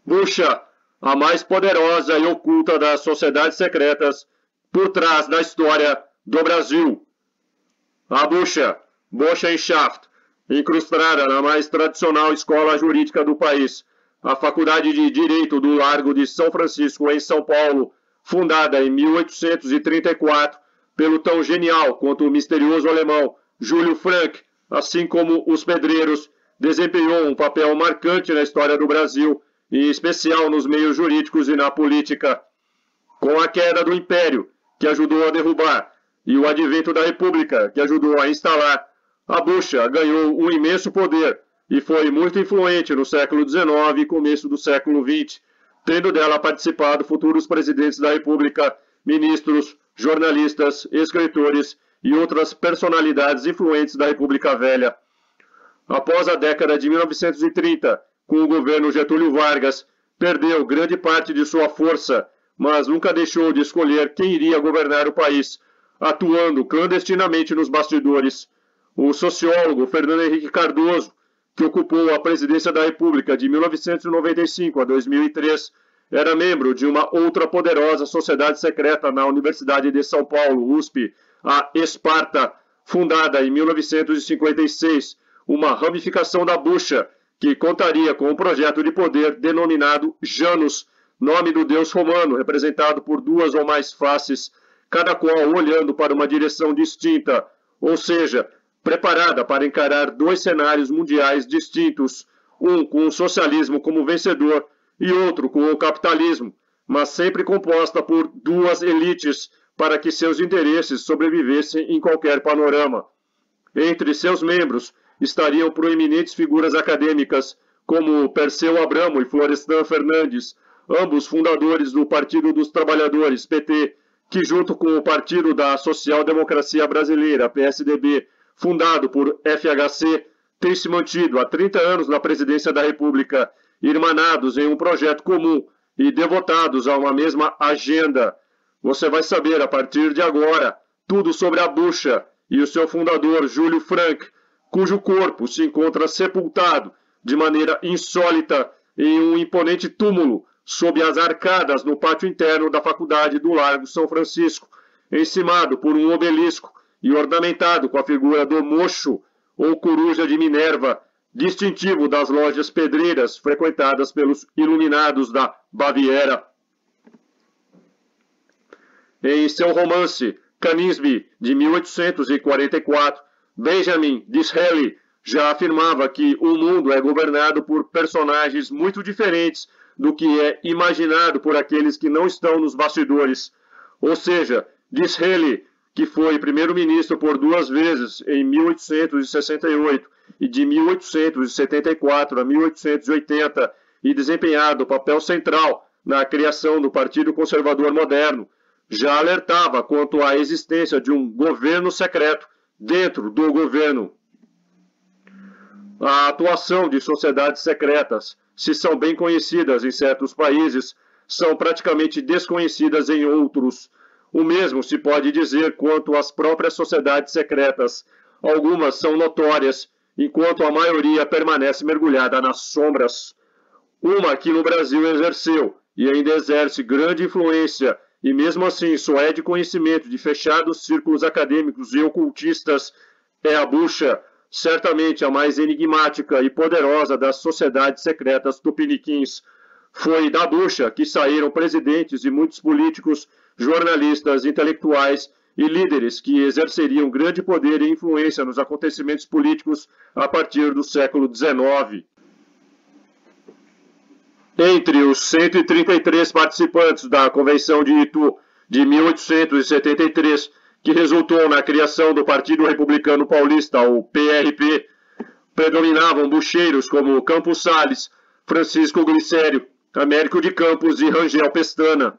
Bucha, a mais poderosa e oculta das sociedades secretas por trás da história do Brasil. A Bucha, Burschenschaft, incrustada na mais tradicional escola jurídica do país, a Faculdade de Direito do Largo de São Francisco, em São Paulo, fundada em 1834 pelo tão genial quanto misterioso alemão Júlio Frank, assim como os pedreiros, desempenhou um papel marcante na história do Brasil, em especial nos meios jurídicos e na política. Com a queda do Império, que ajudou a derrubar, e o advento da República, que ajudou a instalar, a Bucha ganhou um imenso poder e foi muito influente no século XIX e começo do século XX, tendo dela participado futuros presidentes da República, ministros, jornalistas, escritores e outras personalidades influentes da República Velha. Após a década de 1930, com o governo Getúlio Vargas, perdeu grande parte de sua força, mas nunca deixou de escolher quem iria governar o país, atuando clandestinamente nos bastidores. O sociólogo Fernando Henrique Cardoso, que ocupou a presidência da República de 1995 a 2003, era membro de uma outra poderosa sociedade secreta na Universidade de São Paulo, USP, a Esparta, fundada em 1956, uma ramificação da Bucha, que contaria com um projeto de poder denominado Janus, nome do deus romano, representado por duas ou mais faces, cada qual olhando para uma direção distinta, ou seja, preparada para encarar dois cenários mundiais distintos, um com o socialismo como vencedor e outro com o capitalismo, mas sempre composta por duas elites para que seus interesses sobrevivessem em qualquer panorama. Entre seus membros estariam proeminentes figuras acadêmicas como Perseu Abramo e Florestan Fernandes, ambos fundadores do Partido dos Trabalhadores, PT, que junto com o Partido da Social Democracia Brasileira, PSDB, fundado por FHC, tem se mantido há 30 anos na presidência da República, irmanados em um projeto comum e devotados a uma mesma agenda. Você vai saber a partir de agora tudo sobre a Bucha e o seu fundador, Júlio Frank, cujo corpo se encontra sepultado de maneira insólita em um imponente túmulo sob as arcadas no pátio interno da Faculdade do Largo São Francisco, encimado por um obelisco e ornamentado com a figura do mocho ou coruja de Minerva, distintivo das lojas pedreiras frequentadas pelos iluminados da Baviera. Em seu romance Canisbe, de 1844, Benjamin Disraeli já afirmava que o mundo é governado por personagens muito diferentes do que é imaginado por aqueles que não estão nos bastidores. Ou seja, Disraeli, que foi primeiro-ministro por duas vezes, em 1868 e de 1874 a 1880, e desempenhado papel central na criação do Partido Conservador Moderno, já alertava quanto à existência de um governo secreto dentro do governo. A atuação de sociedades secretas, se são bem conhecidas em certos países, são praticamente desconhecidas em outros. O mesmo se pode dizer quanto às próprias sociedades secretas. Algumas são notórias, enquanto a maioria permanece mergulhada nas sombras. Uma aqui no Brasil exerceu, e ainda exerce grande influência, e mesmo assim só é de conhecimento de fechados círculos acadêmicos e ocultistas, é a Bucha, certamente a mais enigmática e poderosa das sociedades secretas tupiniquins. Foi da Bucha que saíram presidentes e muitos políticos, jornalistas, intelectuais e líderes que exerceriam grande poder e influência nos acontecimentos políticos a partir do século XIX. Entre os 133 participantes da Convenção de Itu de 1873, que resultou na criação do Partido Republicano Paulista, o PRP, predominavam bucheiros como Campos Sales, Francisco Glicério, Américo de Campos e Rangel Pestana.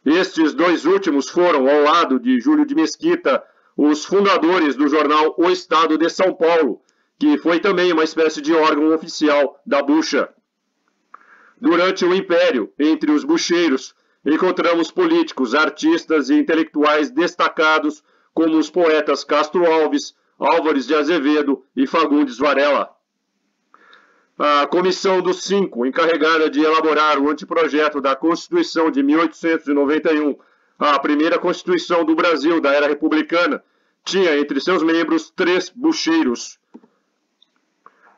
Estes dois últimos foram, ao lado de Júlio de Mesquita, os fundadores do jornal O Estado de São Paulo, que foi também uma espécie de órgão oficial da Bucha. Durante o Império, entre os bucheiros, encontramos políticos, artistas e intelectuais destacados como os poetas Castro Alves, Álvares de Azevedo e Fagundes Varela. A Comissão dos Cinco, encarregada de elaborar o anteprojeto da Constituição de 1891, a primeira Constituição do Brasil da era republicana, tinha entre seus membros 3 bucheiros: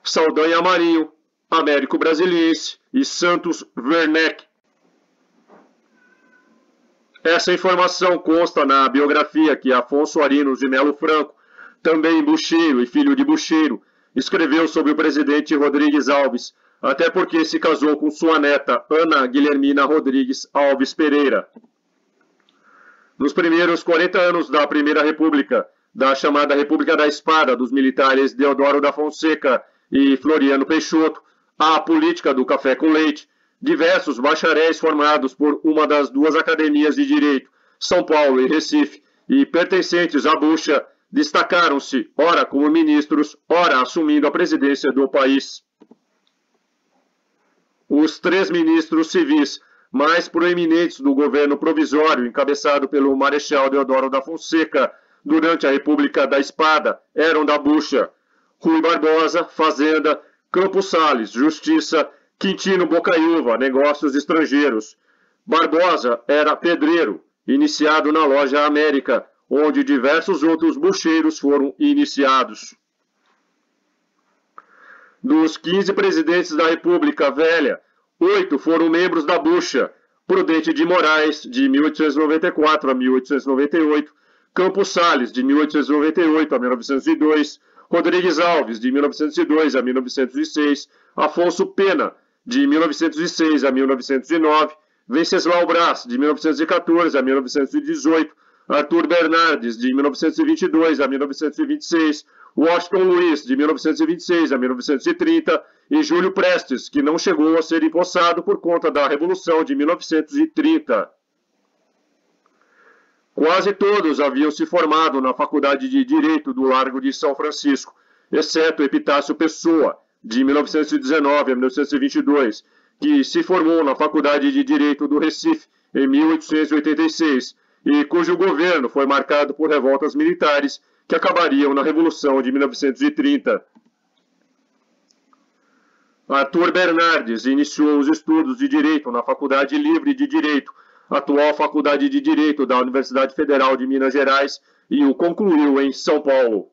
Saldanha Marinho, Américo Brasiliense e Santos Werneck. Essa informação consta na biografia que Afonso Arinos de Melo Franco, também bucheiro e filho de bucheiro, escreveu sobre o presidente Rodrigues Alves, até porque se casou com sua neta Ana Guilhermina Rodrigues Alves Pereira. Nos primeiros 40 anos da Primeira República, da chamada República da Espada dos militares Deodoro da Fonseca e Floriano Peixoto, a política do café com leite, diversos bacharéis formados por uma das 2 academias de direito, São Paulo e Recife, e pertencentes à bucha, destacaram-se, ora como ministros, ora assumindo a presidência do país. Os 3 ministros civis mais proeminentes do governo provisório, encabeçado pelo Marechal Deodoro da Fonseca, durante a República da Espada, eram da bucha: Rui Barbosa, Fazenda; Campos Salles, Justiça; Quintino Bocaiúva, Negócios Estrangeiros. Barbosa era pedreiro, iniciado na Loja América, onde diversos outros bucheiros foram iniciados. Dos 15 presidentes da República Velha, 8 foram membros da bucha: Prudente de Moraes, de 1894 a 1898, Campos Salles, de 1898 a 1902, Rodrigues Alves, de 1902 a 1906, Afonso Pena, de 1906 a 1909, Venceslau Braz, de 1914 a 1918, Arthur Bernardes, de 1922 a 1926, Washington Luiz, de 1926 a 1930, e Júlio Prestes, que não chegou a ser empossado por conta da Revolução de 1930. Quase todos haviam se formado na Faculdade de Direito do Largo de São Francisco, exceto Epitácio Pessoa, de 1919 a 1922, que se formou na Faculdade de Direito do Recife em 1886, e cujo governo foi marcado por revoltas militares que acabariam na Revolução de 1930. Arthur Bernardes iniciou os estudos de Direito na Faculdade Livre de Direito, atual Faculdade de Direito da Universidade Federal de Minas Gerais, e o concluiu em São Paulo.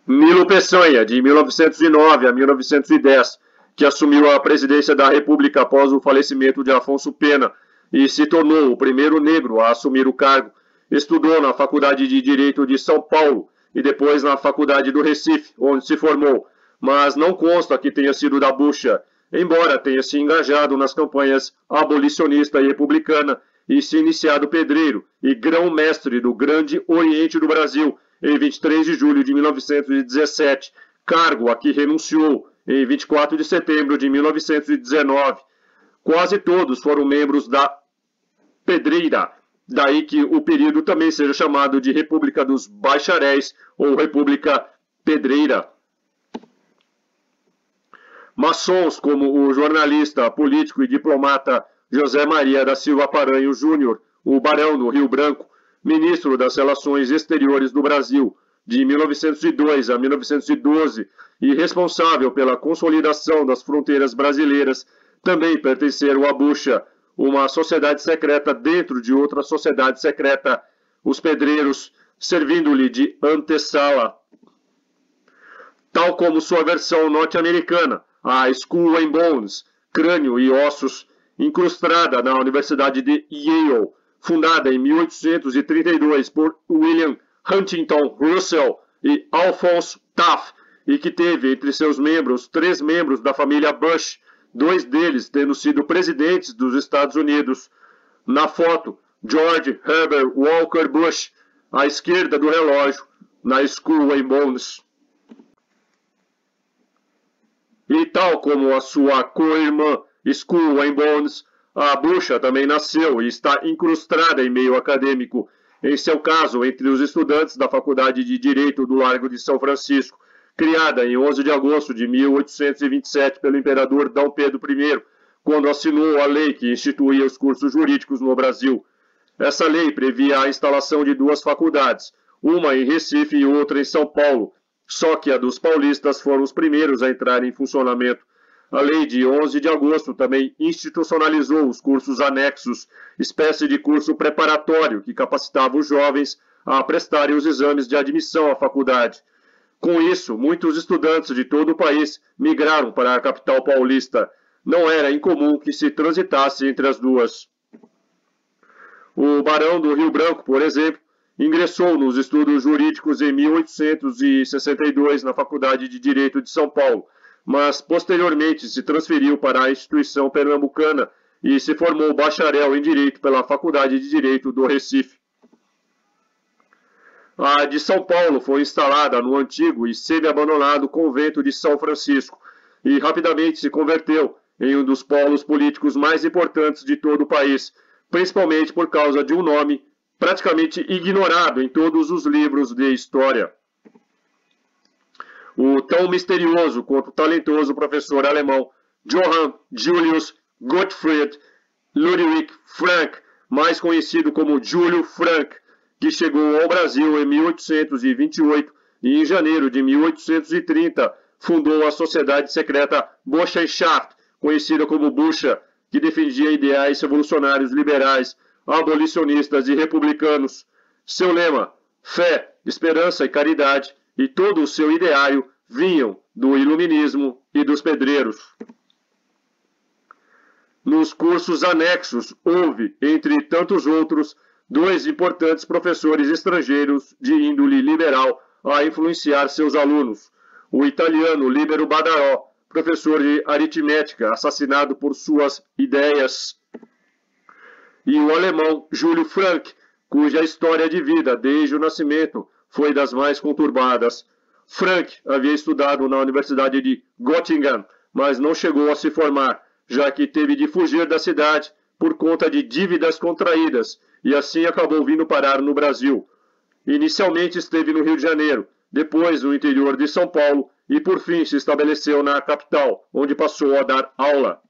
Nilo Peçanha, de 1909 a 1910, que assumiu a presidência da República após o falecimento de Afonso Pena e se tornou o primeiro negro a assumir o cargo, estudou na Faculdade de Direito de São Paulo e depois na Faculdade do Recife, onde se formou, mas não consta que tenha sido da bucha, embora tenha se engajado nas campanhas abolicionista e republicana e se iniciado pedreiro e grão-mestre do Grande Oriente do Brasil em 23 de julho de 1917, cargo a que renunciou em 24 de setembro de 1919. Quase todos foram membros da Pedreira, daí que o período também seja chamado de República dos Bacharéis ou República Pedreira. Maçons como o jornalista, político e diplomata José Maria da Silva Paranho Júnior, o Barão do Rio Branco, ministro das Relações Exteriores do Brasil, de 1902 a 1912, e responsável pela consolidação das fronteiras brasileiras, também pertenceram à bucha, uma sociedade secreta dentro de outra sociedade secreta, os pedreiros, servindo-lhe de antessala. Tal como sua versão norte-americana, a Skull and Bones, Crânio e Ossos, incrustada na Universidade de Yale, fundada em 1832 por William Huntington Russell e Alphonse Taft, e que teve entre seus membros 3 membros da família Bush, 2 deles tendo sido presidentes dos Estados Unidos. Na foto, George Herbert Walker Bush, à esquerda do relógio, na Skull and Bones. E tal como a sua co-irmã Skull and Bones, a bucha também nasceu e está incrustada em meio acadêmico, em seu caso entre os estudantes da Faculdade de Direito do Largo de São Francisco, criada em 11 de agosto de 1827 pelo imperador D. Pedro I, quando assinou a lei que instituía os cursos jurídicos no Brasil. Essa lei previa a instalação de 2 faculdades, uma em Recife e outra em São Paulo, Só que a dos paulistas foram os primeiros a entrar em funcionamento. A lei de 11 de agosto também institucionalizou os cursos anexos, espécie de curso preparatório que capacitava os jovens a prestarem os exames de admissão à faculdade. Com isso, muitos estudantes de todo o país migraram para a capital paulista. Não era incomum que se transitasse entre as duas. O barão do Rio Branco, por exemplo, ingressou nos estudos jurídicos em 1862 na Faculdade de Direito de São Paulo, mas posteriormente se transferiu para a instituição pernambucana e se formou bacharel em Direito pela Faculdade de Direito do Recife. A de São Paulo foi instalada no antigo e semi-abandonado convento de São Francisco e rapidamente se converteu em um dos polos políticos mais importantes de todo o país, principalmente por causa de um nome praticamente ignorado em todos os livros de história. O tão misterioso quanto talentoso professor alemão Johann Julius Gottfried Ludwig Frank, mais conhecido como Júlio Frank, que chegou ao Brasil em 1828 e em janeiro de 1830 fundou a sociedade secreta Burschenschaft, conhecida como Bucha, que defendia ideais revolucionários liberais, abolicionistas e republicanos. Seu lema, fé, esperança e caridade, e todo o seu ideário vinham do iluminismo e dos pedreiros. Nos cursos anexos houve, entre tantos outros, dois importantes professores estrangeiros de índole liberal a influenciar seus alunos. O italiano Libero Badaró, professor de aritmética, assassinado por suas ideias, e o alemão Júlio Frank, cuja história de vida desde o nascimento foi das mais conturbadas. Frank havia estudado na Universidade de Göttingen, mas não chegou a se formar, já que teve de fugir da cidade por conta de dívidas contraídas, e assim acabou vindo parar no Brasil. Inicialmente esteve no Rio de Janeiro, depois no interior de São Paulo e por fim se estabeleceu na capital, onde passou a dar aula.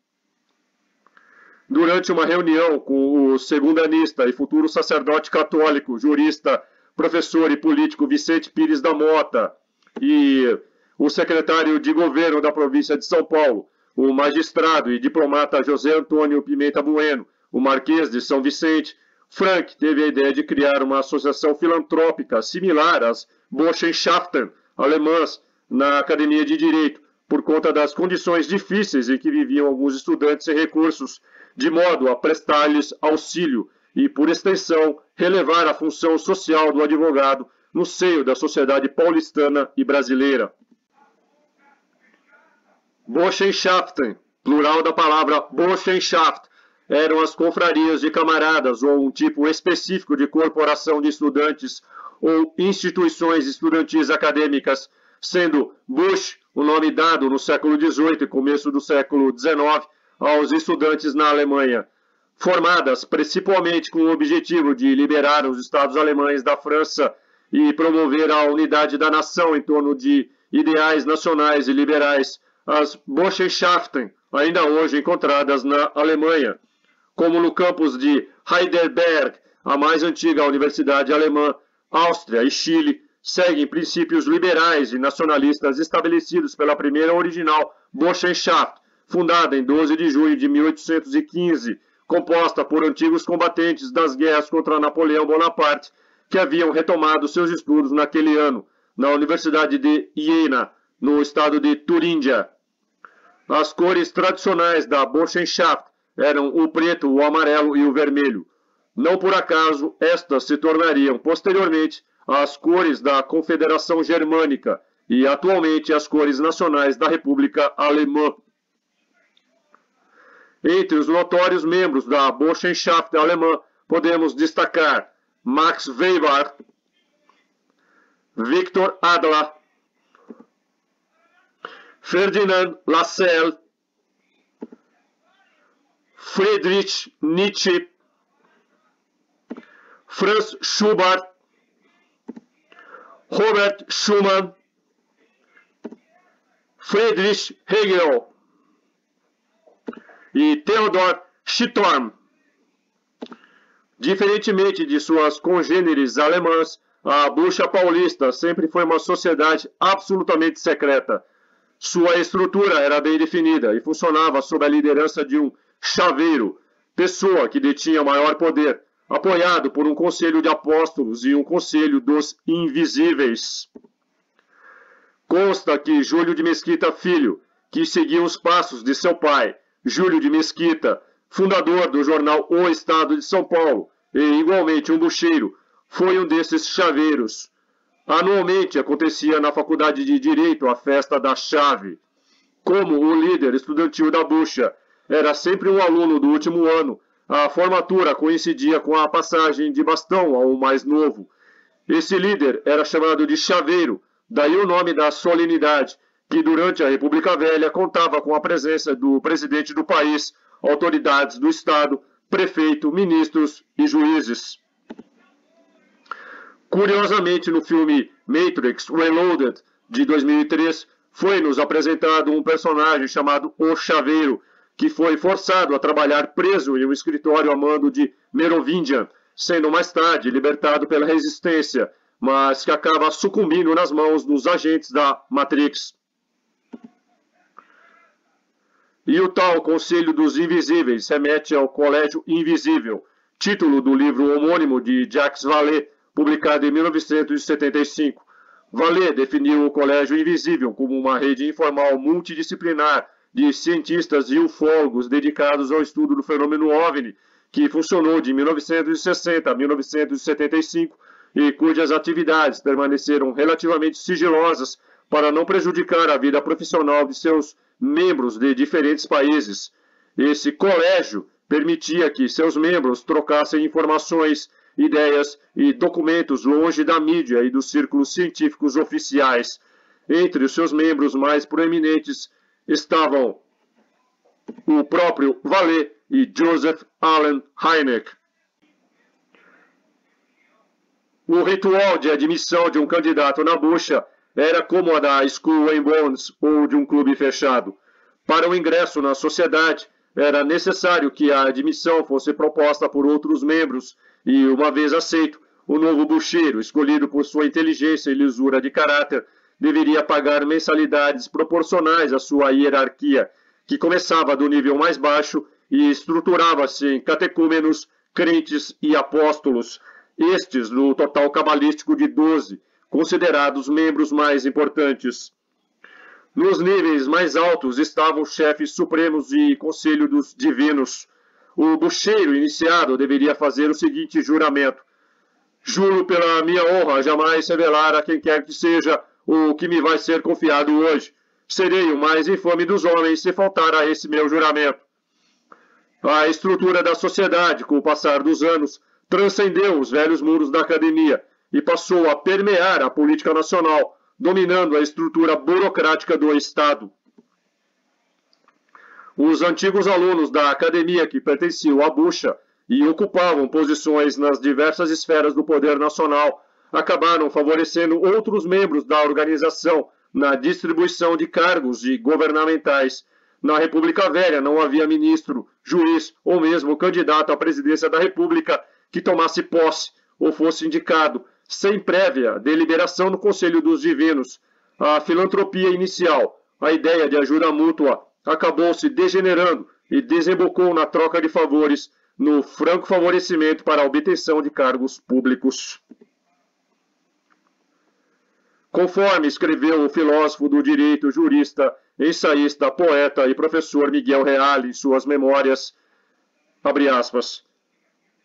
Durante uma reunião com o segundanista e futuro sacerdote católico, jurista, professor e político Vicente Pires da Mota e o secretário de governo da província de São Paulo, o magistrado e diplomata José Antônio Pimenta Bueno, o Marquês de São Vicente, Frank teve a ideia de criar uma associação filantrópica similar às Burschenschaften alemãs na Academia de Direito, por conta das condições difíceis em que viviam alguns estudantes sem recursos, de modo a prestar-lhes auxílio e, por extensão, relevar a função social do advogado no seio da sociedade paulistana e brasileira. Burschenschaften, plural da palavra Burschenschaft, eram as confrarias de camaradas ou um tipo específico de corporação de estudantes ou instituições estudantis acadêmicas, sendo Bursch o nome dado no século XVIII e começo do século XIX aos estudantes na Alemanha, formadas principalmente com o objetivo de liberar os estados alemães da França e promover a unidade da nação em torno de ideais nacionais e liberais. As Burschenschaften, ainda hoje encontradas na Alemanha, como no campus de Heidelberg, a mais antiga universidade alemã, Áustria e Chile, seguem princípios liberais e nacionalistas estabelecidos pela primeira original Burschenschaft, fundada em 12 de junho de 1815, composta por antigos combatentes das guerras contra Napoleão Bonaparte, que haviam retomado seus estudos naquele ano, na Universidade de Iena, no estado de Turíndia. As cores tradicionais da Burschenschaft eram o preto, o amarelo e o vermelho. Não por acaso, estas se tornariam posteriormente as cores da Confederação Germânica e atualmente as cores nacionais da República Alemã. Entre os notórios membros da Burschenschaft alemã, podemos destacar Max Weber, Victor Adler, Ferdinand Lassalle, Friedrich Nietzsche, Franz Schubert, Robert Schumann, Friedrich Hegel e Theodor Storm. Diferentemente de suas congêneres alemãs, A Bucha Paulista sempre foi uma sociedade absolutamente secreta. Sua estrutura era bem definida e funcionava sob a liderança de um chaveiro, pessoa que detinha maior poder, apoiado por um conselho de apóstolos e um conselho dos invisíveis. Consta que Júlio de Mesquita Filho, que seguia os passos de seu pai, Júlio de Mesquita, fundador do jornal O Estado de São Paulo, e igualmente um bucheiro, foi um desses chaveiros. Anualmente acontecia na Faculdade de Direito a festa da chave. Como o líder estudantil da bucha era sempre um aluno do último ano, a formatura coincidia com a passagem de bastão ao mais novo. Esse líder era chamado de chaveiro, daí o nome da solenidade, que durante a República Velha contava com a presença do presidente do país, autoridades do Estado, prefeito, ministros e juízes. Curiosamente, no filme Matrix Reloaded, de 2003, foi-nos apresentado um personagem chamado O Chaveiro, que foi forçado a trabalhar preso em um escritório a mando de Merovingian, sendo mais tarde libertado pela resistência, mas que acaba sucumbindo nas mãos dos agentes da Matrix. E o tal Conselho dos Invisíveis remete ao Colégio Invisível, título do livro homônimo de Jacques Vallée, publicado em 1975. Vallée definiu o Colégio Invisível como uma rede informal multidisciplinar de cientistas e ufólogos dedicados ao estudo do fenômeno OVNI, que funcionou de 1960 a 1975 e cujas atividades permaneceram relativamente sigilosas para não prejudicar a vida profissional de seus membros de diferentes países. Esse colégio permitia que seus membros trocassem informações, ideias e documentos longe da mídia e dos círculos científicos oficiais. Entre os seus membros mais proeminentes estavam o próprio Vallée e Joseph Allen Hynek. O ritual de admissão de um candidato na bucha era como a da Skull and Bones ou de um clube fechado. Para o ingresso na sociedade, era necessário que a admissão fosse proposta por outros membros e, uma vez aceito, o novo bucheiro, escolhido por sua inteligência e lisura de caráter, deveria pagar mensalidades proporcionais à sua hierarquia, que começava do nível mais baixo e estruturava-se em catecúmenos, crentes e apóstolos, estes no total cabalístico de 12, considerados membros mais importantes. Nos níveis mais altos estavam os chefes supremos e conselho dos divinos. O bucheiro iniciado deveria fazer o seguinte juramento: juro pela minha honra jamais revelar a quem quer que seja o que me vai ser confiado hoje. Serei o mais infame dos homens se faltar a esse meu juramento. A estrutura da sociedade, com o passar dos anos, transcendeu os velhos muros da academia e passou a permear a política nacional, dominando a estrutura burocrática do Estado. Os antigos alunos da academia que pertenciam à bucha e ocupavam posições nas diversas esferas do poder nacional acabaram favorecendo outros membros da organização na distribuição de cargos governamentais. Na República Velha não havia ministro, juiz ou mesmo candidato à presidência da República que tomasse posse ou fosse indicado sem prévia deliberação no Conselho dos Divinos. A filantropia inicial, a ideia de ajuda mútua, acabou se degenerando e desembocou na troca de favores, no franco favorecimento para a obtenção de cargos públicos. Conforme escreveu o filósofo do direito, jurista, ensaísta, poeta e professor Miguel Reale em suas memórias, abre aspas,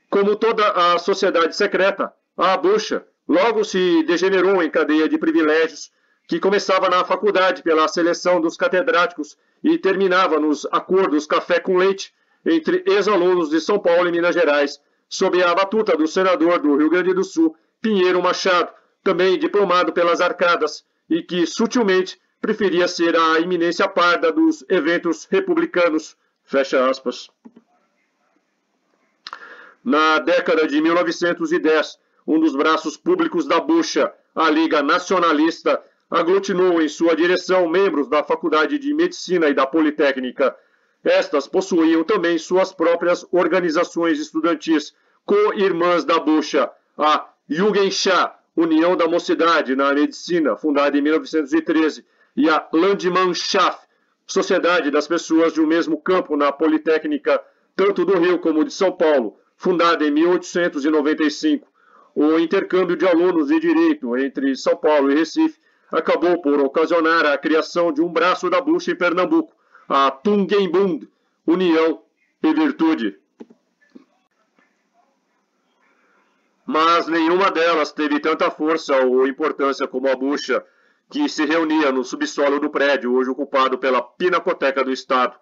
como toda a sociedade secreta, a bucha logo se degenerou em cadeia de privilégios que começava na faculdade pela seleção dos catedráticos e terminava nos acordos café com leite entre ex-alunos de São Paulo e Minas Gerais, sob a batuta do senador do Rio Grande do Sul, Pinheiro Machado, também diplomado pelas arcadas, e que sutilmente preferia ser a iminência parda dos eventos republicanos. Fecha aspas. Na década de 1910, um dos braços públicos da bucha, a Liga Nacionalista, aglutinou em sua direção membros da Faculdade de Medicina e da Politécnica. Estas possuíam também suas próprias organizações estudantis, co-irmãs da bucha, a Jugendschaft, União da Mocidade na Medicina, fundada em 1913, e a Landsmannschaft, Sociedade das Pessoas de um mesmo campo na Politécnica, tanto do Rio como de São Paulo, fundada em 1895. O intercâmbio de alunos de direito entre São Paulo e Recife acabou por ocasionar a criação de um braço da Bucha em Pernambuco, a Tugendbund, União e Virtude. Mas nenhuma delas teve tanta força ou importância como a Bucha, que se reunia no subsolo do prédio, hoje ocupado pela Pinacoteca do Estado.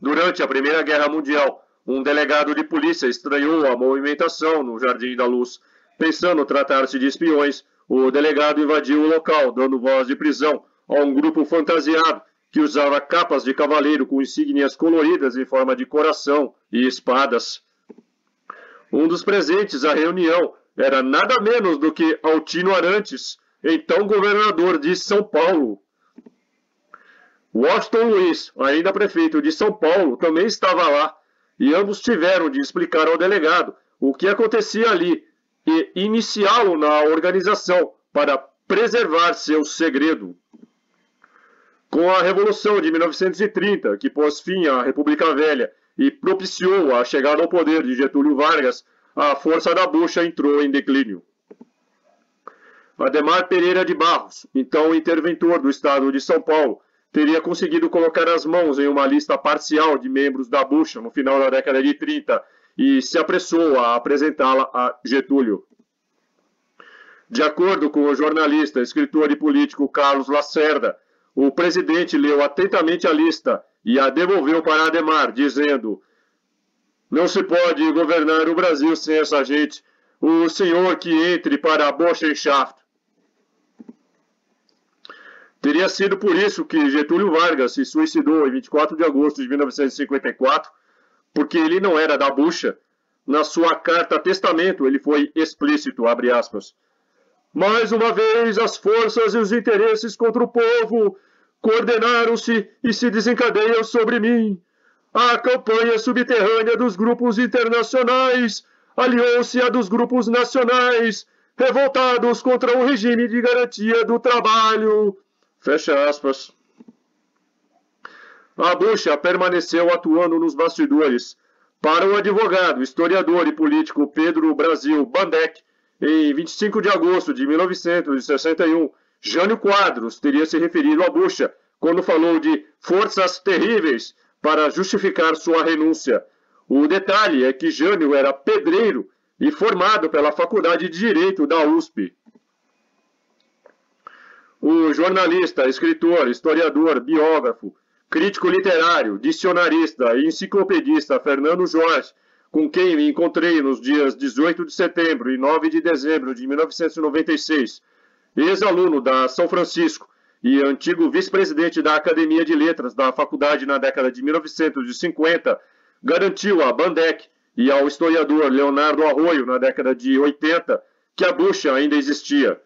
Durante a Primeira Guerra Mundial, um delegado de polícia estranhou a movimentação no Jardim da Luz. Pensando tratar-se de espiões, o delegado invadiu o local, dando voz de prisão a um grupo fantasiado que usava capas de cavaleiro com insígnias coloridas em forma de coração e espadas. Um dos presentes à reunião era nada menos do que Altino Arantes, então governador de São Paulo. Washington Luiz, ainda prefeito de São Paulo, também estava lá, e ambos tiveram de explicar ao delegado o que acontecia ali e iniciá-lo na organização para preservar seu segredo. Com a Revolução de 1930, que pôs fim à República Velha e propiciou a chegada ao poder de Getúlio Vargas, a força da Bucha entrou em declínio. Ademar Pereira de Barros, então interventor do Estado de São Paulo, teria conseguido colocar as mãos em uma lista parcial de membros da Bucha no final da década de 30 e se apressou a apresentá-la a Getúlio. De acordo com o jornalista, escritor e político Carlos Lacerda, o presidente leu atentamente a lista e a devolveu para Ademar, dizendo: "Não se pode governar o Brasil sem essa gente. O senhor que entre para a Burschenschaft." Teria sido por isso que Getúlio Vargas se suicidou em 24 de agosto de 1954, porque ele não era da Bucha. Na sua carta testamento ele foi explícito, abre aspas: "Mais uma vez as forças e os interesses contra o povo coordenaram-se e se desencadeiam sobre mim. A campanha subterrânea dos grupos internacionais aliou-se à dos grupos nacionais, revoltados contra o regime de garantia do trabalho." Fecha aspas. A Bucha permaneceu atuando nos bastidores. Para o advogado, historiador e político Pedro Brasil Bandeck, em 25 de agosto de 1961, Jânio Quadros teria se referido à Bucha quando falou de forças terríveis para justificar sua renúncia. O detalhe é que Jânio era pedreiro e formado pela Faculdade de Direito da USP. O jornalista, escritor, historiador, biógrafo, crítico literário, dicionarista e enciclopedista Fernando Jorge, com quem me encontrei nos dias 18 de setembro e 9 de dezembro de 1996, ex-aluno da São Francisco e antigo vice-presidente da Academia de Letras da faculdade na década de 1950, garantiu a Bandeck e ao historiador Leonardo Arroio, na década de 80, que a Bucha ainda existia.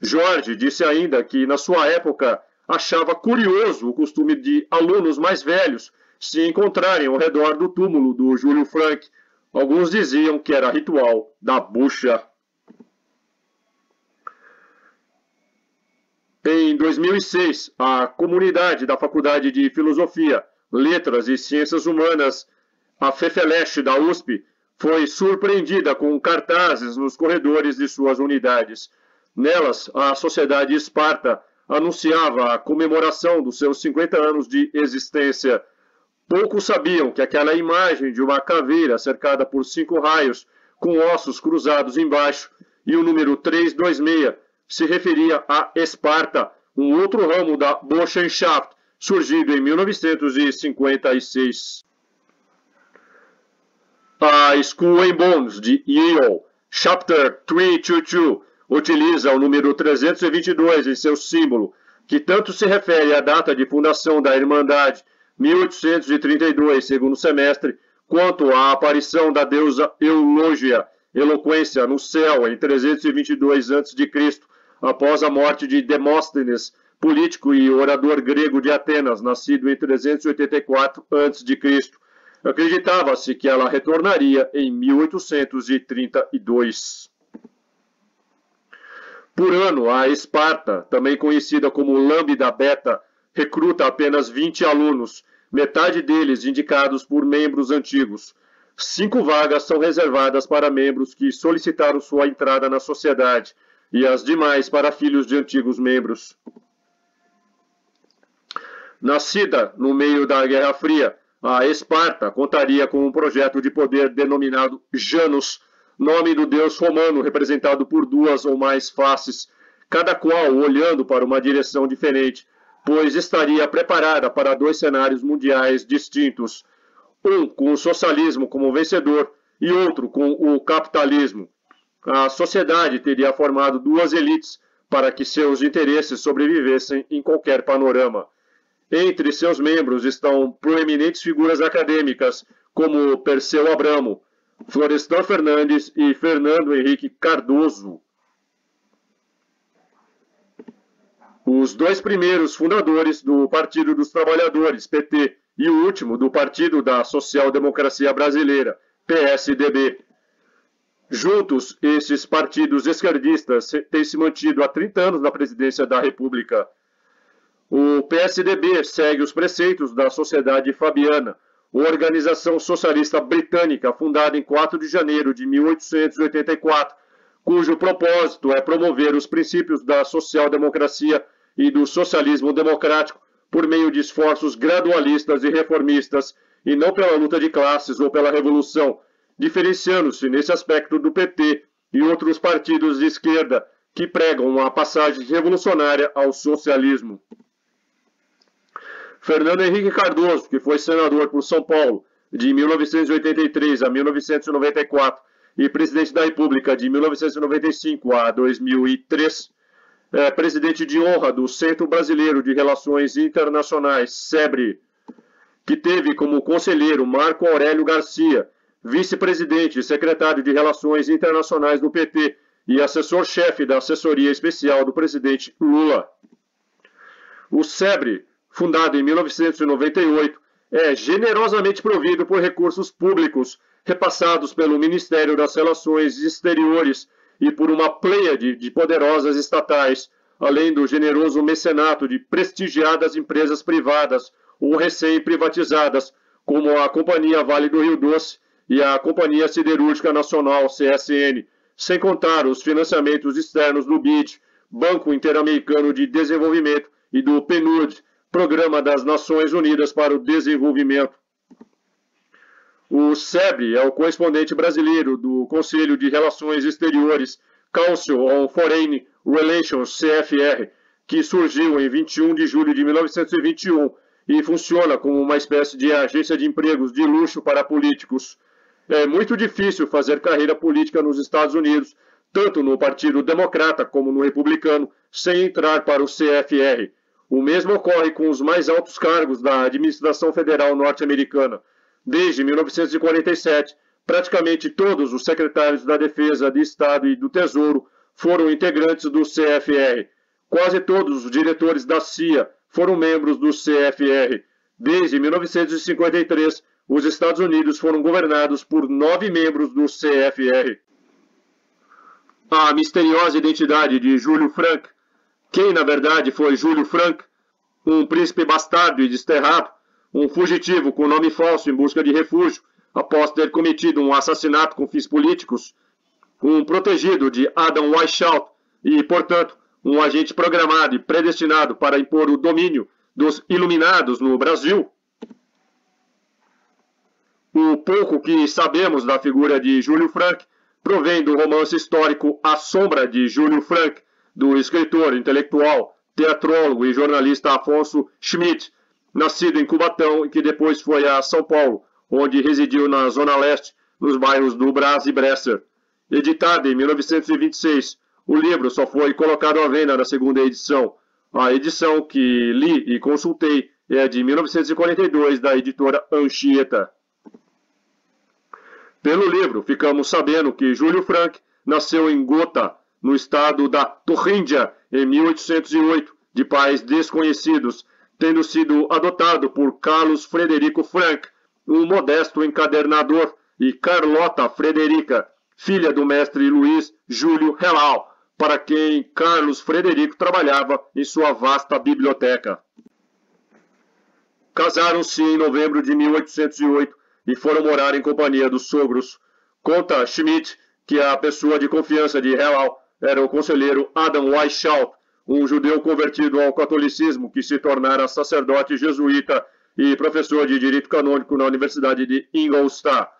Jorge disse ainda que, na sua época, achava curioso o costume de alunos mais velhos se encontrarem ao redor do túmulo do Júlio Frank. Alguns diziam que era ritual da Bucha. Em 2006, a comunidade da Faculdade de Filosofia, Letras e Ciências Humanas, a FEFELESH da USP, foi surpreendida com cartazes nos corredores de suas unidades. Nelas, a Sociedade Esparta anunciava a comemoração dos seus 50 anos de existência. Poucos sabiam que aquela imagem de uma caveira cercada por 5 raios, com ossos cruzados embaixo, e o número 326, se referia a Esparta, um outro ramo da Burschenschaft, surgido em 1956. A Skull and Bones de Yale, Chapter 322, utiliza o número 322 em seu símbolo, que tanto se refere à data de fundação da Irmandade, 1832, segundo semestre, quanto à aparição da deusa Eulógia, eloquência, no céu, em 322 a.C., após a morte de Demóstenes, político e orador grego de Atenas, nascido em 384 a.C. Acreditava-se que ela retornaria em 1832. Por ano, a Esparta, também conhecida como Lambda Beta, recruta apenas 20 alunos, metade deles indicados por membros antigos. 5 vagas são reservadas para membros que solicitaram sua entrada na sociedade e as demais para filhos de antigos membros. Nascida no meio da Guerra Fria, a Esparta contaria com um projeto de poder denominado Janus, nome do deus romano representado por 2 ou mais faces, cada qual olhando para uma direção diferente, pois estaria preparada para 2 cenários mundiais distintos, um com o socialismo como vencedor e outro com o capitalismo. A sociedade teria formado 2 elites para que seus interesses sobrevivessem em qualquer panorama. Entre seus membros estão proeminentes figuras acadêmicas como Perseu Abramo, Florestan Fernandes e Fernando Henrique Cardoso. Os 2 primeiros fundadores do Partido dos Trabalhadores, PT, e o último do Partido da Social Democracia Brasileira, PSDB. Juntos, esses partidos esquerdistas têm se mantido há 30 anos na presidência da República. O PSDB segue os preceitos da Sociedade Fabiana, organização socialista britânica fundada em 4 de janeiro de 1884, cujo propósito é promover os princípios da social-democracia e do socialismo democrático por meio de esforços gradualistas e reformistas, e não pela luta de classes ou pela revolução, diferenciando-se nesse aspecto do PT e outros partidos de esquerda que pregam uma passagem revolucionária ao socialismo. Fernando Henrique Cardoso, que foi senador por São Paulo de 1983 a 1994 e presidente da República de 1995 a 2003, presidente de honra do Centro Brasileiro de Relações Internacionais, SEBRE, que teve como conselheiro Marco Aurélio Garcia, vice-presidente e secretário de Relações Internacionais do PT e assessor-chefe da assessoria especial do presidente Lula. O SEBRE, fundado em 1998, é generosamente provido por recursos públicos repassados pelo Ministério das Relações Exteriores e por uma pleiade de poderosas estatais, além do generoso mecenato de prestigiadas empresas privadas ou recém-privatizadas, como a Companhia Vale do Rio Doce e a Companhia Siderúrgica Nacional, CSN, sem contar os financiamentos externos do BID, Banco Interamericano de Desenvolvimento, e do PNUD, Programa das Nações Unidas para o Desenvolvimento. O SEBRE é o correspondente brasileiro do Conselho de Relações Exteriores, Council on Foreign Relations, CFR, que surgiu em 21 de julho de 1921 e funciona como uma espécie de agência de empregos de luxo para políticos. É muito difícil fazer carreira política nos Estados Unidos, tanto no Partido Democrata como no Republicano, sem entrar para o CFR. O mesmo ocorre com os mais altos cargos da administração federal norte-americana. Desde 1947, praticamente todos os secretários da Defesa, de Estado e do Tesouro foram integrantes do CFR. Quase todos os diretores da CIA foram membros do CFR. Desde 1953, os Estados Unidos foram governados por 9 membros do CFR. A misteriosa identidade de Júlio Frank. Quem, na verdade, foi Júlio Frank? Um príncipe bastardo e desterrado, um fugitivo com nome falso em busca de refúgio, após ter cometido um assassinato com fins políticos, um protegido de Adam Weishaupt e, portanto, um agente programado e predestinado para impor o domínio dos iluminados no Brasil? O pouco que sabemos da figura de Júlio Frank provém do romance histórico A Sombra de Júlio Frank, do escritor, intelectual, teatrólogo e jornalista Afonso Schmidt, nascido em Cubatão e que depois foi a São Paulo, onde residiu na Zona Leste, nos bairros do Brás e Bresser. Editado em 1926, o livro só foi colocado à venda na segunda edição. A edição que li e consultei é de 1942, da editora Anchieta. Pelo livro, ficamos sabendo que Júlio Frank nasceu em Gotha, no estado da Turríndia, em 1808, de pais desconhecidos, tendo sido adotado por Carlos Frederico Frank, um modesto encadernador, e Carlota Frederica, filha do mestre Luiz Júlio Hellau, para quem Carlos Frederico trabalhava em sua vasta biblioteca. Casaram-se em novembro de 1808 e foram morar em companhia dos sogros. Conta Schmidt que a pessoa de confiança de Hellal era o conselheiro Adam Weishaupt, um judeu convertido ao catolicismo que se tornara sacerdote jesuíta e professor de direito canônico na Universidade de Ingolstadt.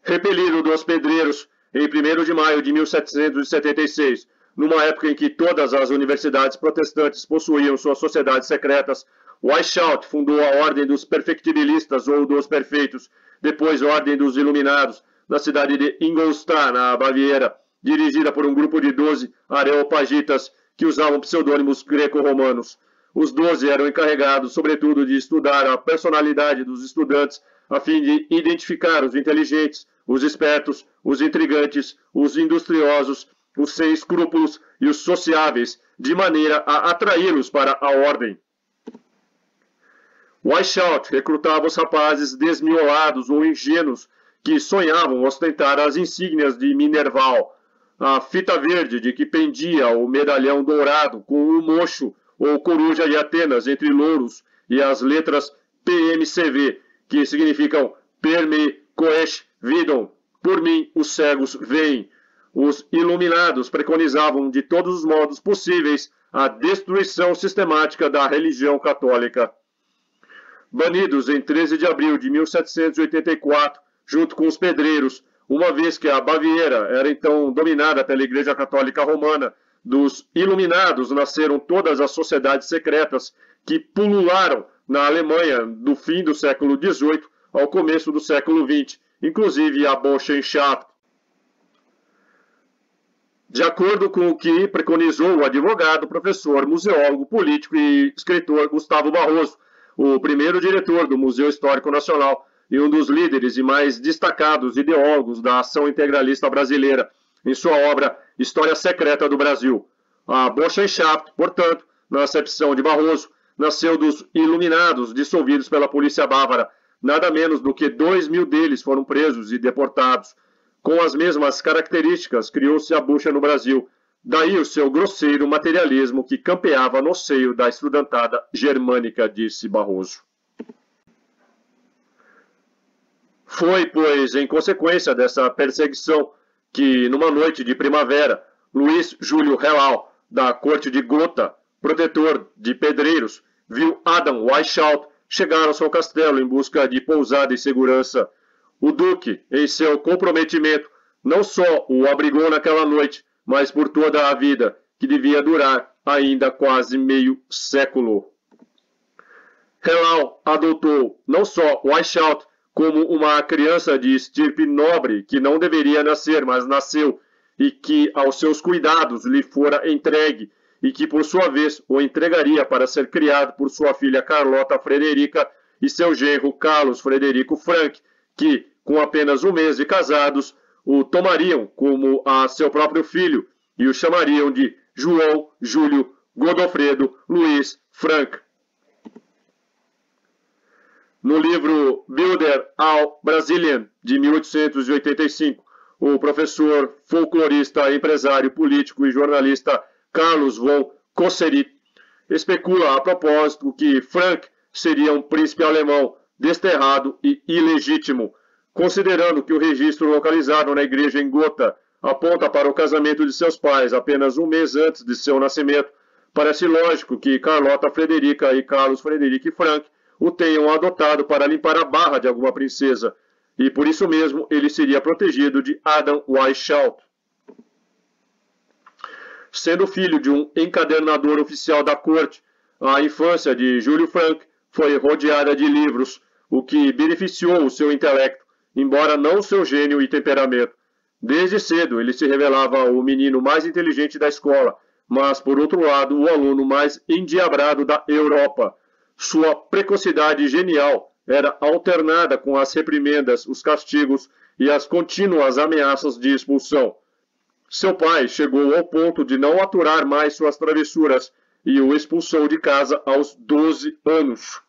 Repelido dos pedreiros em 1º de maio de 1776, numa época em que todas as universidades protestantes possuíam suas sociedades secretas, Weishaupt fundou a Ordem dos Perfectibilistas ou dos Perfeitos, depois a Ordem dos Iluminados, na cidade de Ingolstadt, na Baviera, dirigida por um grupo de 12 areopagitas que usavam pseudônimos greco-romanos. Os 12 eram encarregados, sobretudo, de estudar a personalidade dos estudantes, a fim de identificar os inteligentes, os espertos, os intrigantes, os industriosos, os sem escrúpulos e os sociáveis, de maneira a atraí-los para a ordem. Weishaupt recrutava os rapazes desmiolados ou ingênuos que sonhavam ostentar as insígnias de Minerval, a fita verde de que pendia o medalhão dourado com o mocho ou coruja de Atenas entre louros e as letras PMCV, que significam Per me coesh vidom, por mim os cegos veem. Os iluminados preconizavam de todos os modos possíveis a destruição sistemática da religião católica. Banidos em 13 de abril de 1784, junto com os pedreiros, uma vez que a Baviera era então dominada pela Igreja Católica Romana, dos iluminados nasceram todas as sociedades secretas que pulularam na Alemanha do fim do século XVIII ao começo do século XX, inclusive a Burschenschaft. De acordo com o que preconizou o advogado, professor, museólogo, político e escritor Gustavo Barroso, o primeiro diretor do Museu Histórico Nacional e um dos líderes e mais destacados ideólogos da ação integralista brasileira, em sua obra História Secreta do Brasil. A Burschenschaft, portanto, na acepção de Barroso, nasceu dos iluminados dissolvidos pela polícia bávara. Nada menos do que 2.000 deles foram presos e deportados. Com as mesmas características, criou-se a bucha no Brasil. Daí o seu grosseiro materialismo que campeava no seio da estudantada germânica, disse Barroso. Foi, pois, em consequência dessa perseguição que, numa noite de primavera, Luiz Júlio Hellal, da corte de Gotha, protetor de pedreiros, viu Adam Weishaupt chegar ao seu castelo em busca de pousada e segurança. O duque, em seu comprometimento, não só o abrigou naquela noite, mas por toda a vida, que devia durar ainda quase meio século. Hellal adotou não só Weishaupt como uma criança de estirpe nobre que não deveria nascer, mas nasceu, e que aos seus cuidados lhe fora entregue, e que por sua vez o entregaria para ser criado por sua filha Carlota Frederica e seu genro Carlos Frederico Frank, que, com apenas um mês de casados, o tomariam como a seu próprio filho e o chamariam de João Júlio Godofredo Luiz Frank. No livro Bilder ao Brasilien, de 1885, o professor, folclorista, empresário, político e jornalista Carlos von Kosserit especula a propósito que Frank seria um príncipe alemão desterrado e ilegítimo, considerando que o registro localizado na igreja em Gotha aponta para o casamento de seus pais apenas um mês antes de seu nascimento. Parece lógico que Carlota Frederica e Carlos Frederico Frank o tenham adotado para limpar a barra de alguma princesa, e por isso mesmo ele seria protegido de Adam Weishaupt. Sendo filho de um encadernador oficial da corte, a infância de Júlio Frank foi rodeada de livros, o que beneficiou o seu intelecto, embora não o seu gênio e temperamento. Desde cedo ele se revelava o menino mais inteligente da escola, mas, por outro lado, o aluno mais endiabrado da Europa. Sua precocidade genial era alternada com as reprimendas, os castigos e as contínuas ameaças de expulsão. Seu pai chegou ao ponto de não aturar mais suas travessuras e o expulsou de casa aos 12 anos.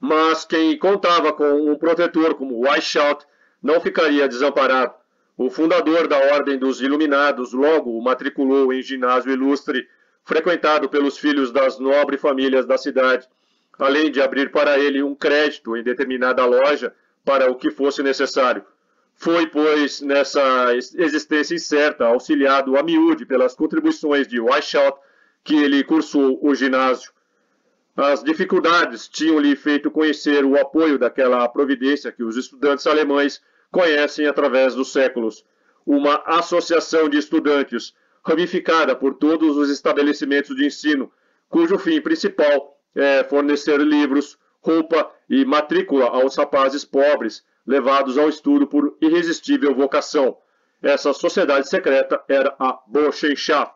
Mas quem contava com um protetor como Weishaupt não ficaria desamparado. O fundador da Ordem dos Iluminados logo o matriculou em ginásio ilustre, frequentado pelos filhos das nobres famílias da cidade, além de abrir para ele um crédito em determinada loja para o que fosse necessário. Foi, pois, nessa existência incerta, auxiliado a miúde pelas contribuições de Weishaupt, que ele cursou o ginásio. As dificuldades tinham-lhe feito conhecer o apoio daquela providência que os estudantes alemães conhecem através dos séculos, uma associação de estudantes, ramificada por todos os estabelecimentos de ensino, cujo fim principal é fornecer livros, roupa e matrícula aos rapazes pobres, levados ao estudo por irresistível vocação. Essa sociedade secreta era a Burschenschaft.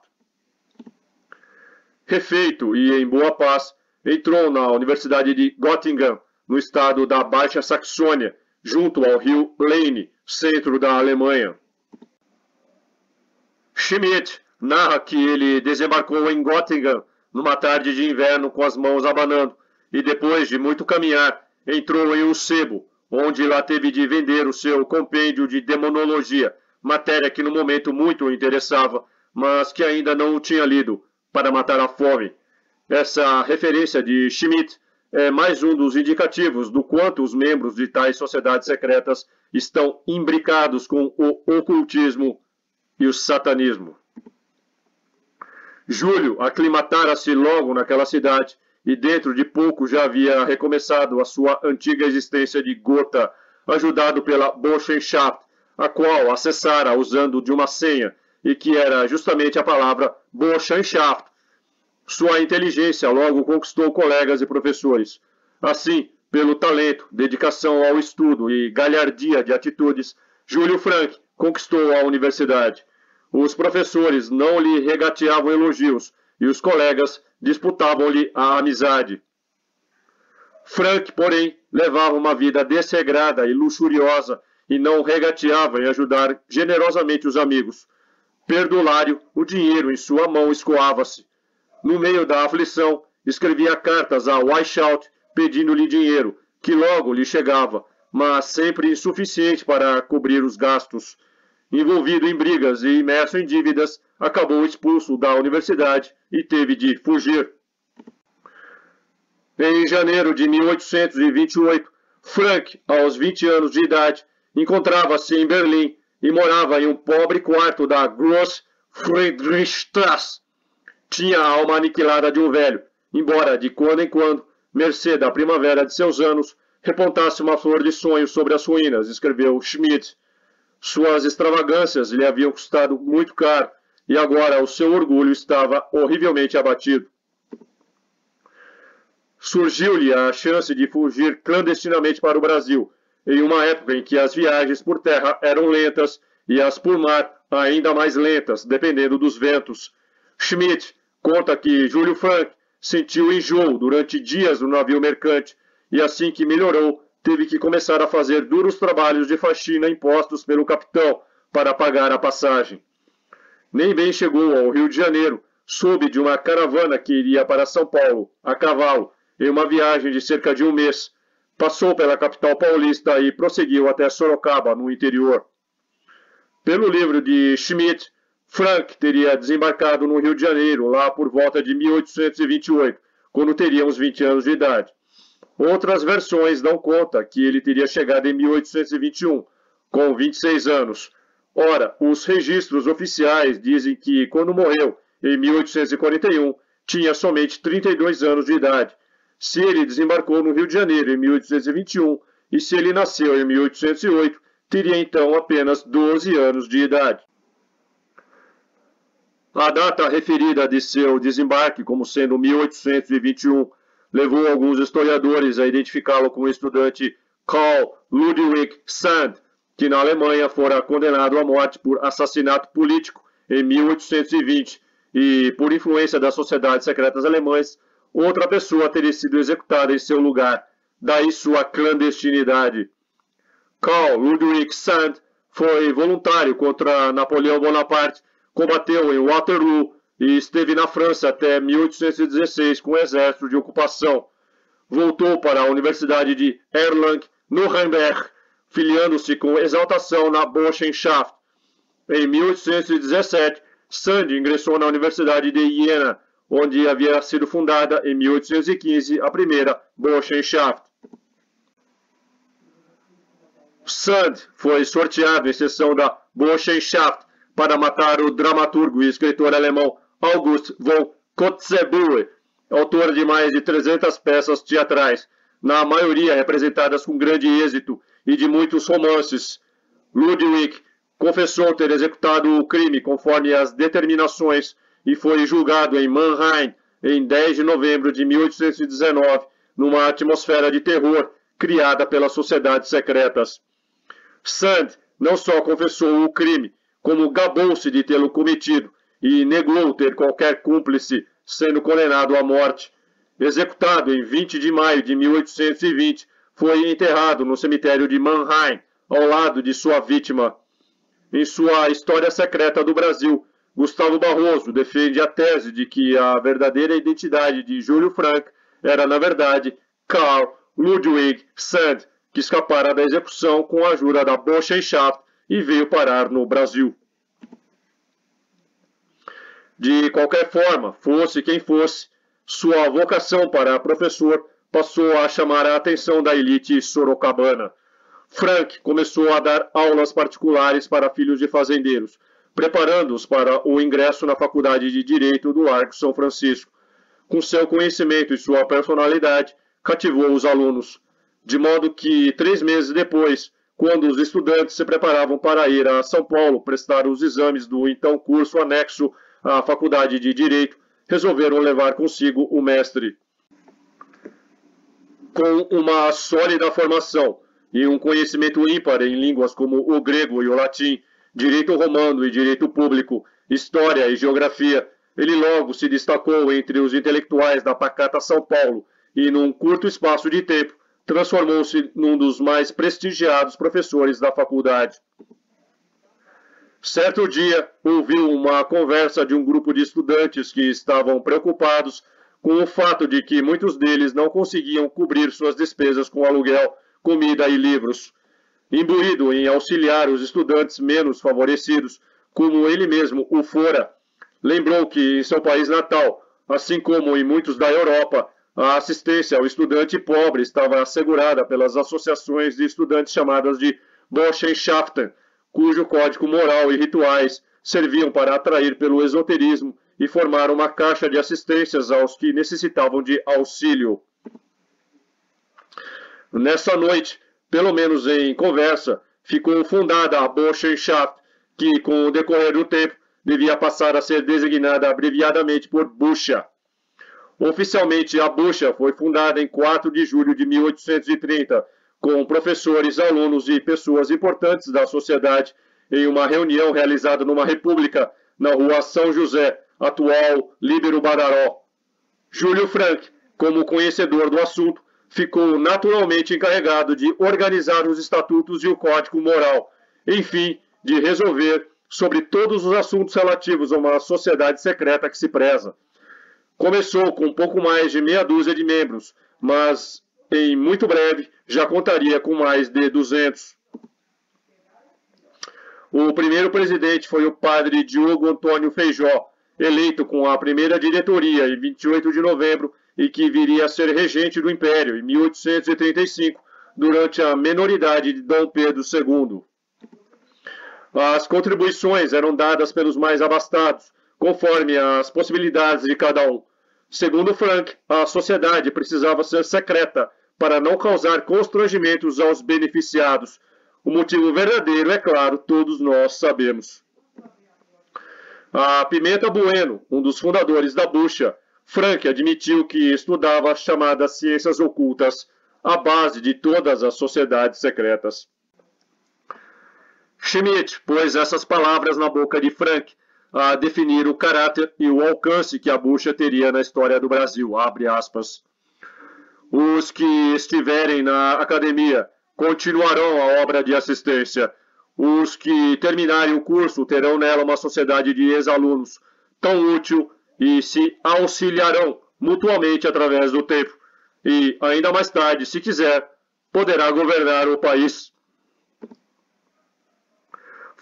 Refeito e em boa paz, entrou na Universidade de Göttingen, no estado da Baixa Saxônia, junto ao rio Leine, centro da Alemanha. Schmidt narra que ele desembarcou em Göttingen numa tarde de inverno com as mãos abanando e depois de muito caminhar entrou em um sebo, onde lá teve de vender o seu compêndio de demonologia, matéria que no momento muito o interessava, mas que ainda não o tinha lido, para matar a fome. Essa referência de Schmidt é mais um dos indicativos do quanto os membros de tais sociedades secretas estão imbricados com o ocultismo e o satanismo. Júlio aclimatara-se logo naquela cidade e dentro de pouco já havia recomeçado a sua antiga existência de Gotha, ajudado pela Burschenschaft, a qual acessara usando de uma senha e que era justamente a palavra Burschenschaft. Sua inteligência logo conquistou colegas e professores. Assim, pelo talento, dedicação ao estudo e galhardia de atitudes, Júlio Frank conquistou a universidade. Os professores não lhe regateavam elogios e os colegas disputavam-lhe a amizade. Frank, porém, levava uma vida desregrada e luxuriosa e não regateava em ajudar generosamente os amigos. Perdulário, o dinheiro em sua mão escoava-se. No meio da aflição, escrevia cartas a Weishaupt pedindo-lhe dinheiro, que logo lhe chegava, mas sempre insuficiente para cobrir os gastos. Envolvido em brigas e imerso em dívidas, acabou expulso da universidade e teve de fugir. Em janeiro de 1828, Frank, aos 20 anos de idade, encontrava-se em Berlim e morava em um pobre quarto da Gross-Friedrichstrasse. Tinha a alma aniquilada de um velho, embora de quando em quando, mercê da primavera de seus anos, repontasse uma flor de sonho sobre as ruínas, escreveu Schmidt. Suas extravagâncias lhe haviam custado muito caro, e agora o seu orgulho estava horrivelmente abatido. Surgiu-lhe a chance de fugir clandestinamente para o Brasil, em uma época em que as viagens por terra eram lentas e as por mar ainda mais lentas, dependendo dos ventos. Schmidt conta que Júlio Frank sentiu enjoo durante dias no navio mercante e assim que melhorou, teve que começar a fazer duros trabalhos de faxina impostos pelo capitão para pagar a passagem. Nem bem chegou ao Rio de Janeiro, soube de uma caravana que iria para São Paulo, a cavalo, em uma viagem de cerca de um mês. Passou pela capital paulista e prosseguiu até Sorocaba, no interior. Pelo livro de Schmidt, Frank teria desembarcado no Rio de Janeiro, lá por volta de 1828, quando teria uns 20 anos de idade. Outras versões dão conta que ele teria chegado em 1821, com 26 anos. Ora, os registros oficiais dizem que, quando morreu, em 1841, tinha somente 32 anos de idade. Se ele desembarcou no Rio de Janeiro em 1821 e se ele nasceu em 1808, teria então apenas 12 anos de idade. A data referida de seu desembarque como sendo 1821 levou alguns historiadores a identificá-lo com o estudante Karl Ludwig Sand, que na Alemanha fora condenado à morte por assassinato político em 1820 e, por influência das sociedades secretas alemãs, outra pessoa teria sido executada em seu lugar, daí sua clandestinidade. Karl Ludwig Sand foi voluntário contra Napoleão Bonaparte, combateu em Waterloo e esteve na França até 1816 com o exército de ocupação. Voltou para a Universidade de Erlangen-Nuremberg, filiando-se com exaltação na Burschenschaft. Em 1817, Sand ingressou na Universidade de Jena, onde havia sido fundada em 1815 a primeira Burschenschaft. Sand foi sorteado em sessão da Burschenschaft para matar o dramaturgo e escritor alemão August von Kotzebue, autor de mais de 300 peças teatrais, na maioria representadas com grande êxito, e de muitos romances. Ludwig confessou ter executado o crime conforme as determinações e foi julgado em Mannheim em 10 de novembro de 1819, numa atmosfera de terror criada pelas sociedades secretas. Sand não só confessou o crime, como gabou-se de tê-lo cometido e negou ter qualquer cúmplice, sendo condenado à morte. Executado em 20 de maio de 1820, foi enterrado no cemitério de Mannheim, ao lado de sua vítima. Em sua História Secreta do Brasil, Gustavo Barroso defende a tese de que a verdadeira identidade de Júlio Frank era, na verdade, Karl Ludwig Sand, que escapara da execução com a ajuda da Burschenschaft e veio parar no Brasil. De qualquer forma, fosse quem fosse, sua vocação para professor passou a chamar a atenção da elite sorocabana. Frank começou a dar aulas particulares para filhos de fazendeiros, preparando-os para o ingresso na Faculdade de Direito do Largo São Francisco. Com seu conhecimento e sua personalidade, cativou os alunos, de modo que 3 meses depois, quando os estudantes se preparavam para ir a São Paulo prestar os exames do então curso anexo à Faculdade de Direito, resolveram levar consigo o mestre. Com uma sólida formação e um conhecimento ímpar em línguas como o grego e o latim, direito romano e direito público, história e geografia, ele logo se destacou entre os intelectuais da pacata São Paulo e, num curto espaço de tempo, transformou-se num dos mais prestigiados professores da faculdade. Certo dia, ouviu uma conversa de um grupo de estudantes que estavam preocupados com o fato de que muitos deles não conseguiam cobrir suas despesas com aluguel, comida e livros. Imbuído em auxiliar os estudantes menos favorecidos, como ele mesmo o fora, lembrou que em seu país natal, assim como em muitos da Europa, a assistência ao estudante pobre estava assegurada pelas associações de estudantes chamadas de Burschenschaften, cujo código moral e rituais serviam para atrair pelo esoterismo e formar uma caixa de assistências aos que necessitavam de auxílio. Nessa noite, pelo menos em conversa, ficou fundada a Burschenschaft, que, com o decorrer do tempo, devia passar a ser designada abreviadamente por Bucha. Oficialmente, a Bucha foi fundada em 4 de julho de 1830, com professores, alunos e pessoas importantes da sociedade, em uma reunião realizada numa república na rua São José, atual Líbero Badaró. Júlio Frank, como conhecedor do assunto, ficou naturalmente encarregado de organizar os estatutos e o código moral, enfim, de resolver sobre todos os assuntos relativos a uma sociedade secreta que se preza. Começou com pouco mais de meia dúzia de membros, mas em muito breve já contaria com mais de 200. O primeiro presidente foi o padre Diogo Antônio Feijó, eleito com a primeira diretoria em 28 de novembro e que viria a ser regente do Império em 1835, durante a menoridade de Dom Pedro II. As contribuições eram dadas pelos mais abastados, conforme as possibilidades de cada um. Segundo Frank, a sociedade precisava ser secreta para não causar constrangimentos aos beneficiados. O motivo verdadeiro, é claro, todos nós sabemos. A Pimenta Bueno, um dos fundadores da Bucha, Frank admitiu que estudava as chamadas ciências ocultas, a base de todas as sociedades secretas. Schmidt pôs essas palavras na boca de Frank, a definir o caráter e o alcance que a Bucha teria na história do Brasil, abre aspas. Os que estiverem na academia continuarão a obra de assistência. Os que terminarem o curso terão nela uma sociedade de ex-alunos tão útil e se auxiliarão mutuamente através do tempo. E, ainda mais tarde, se quiser, poderá governar o país.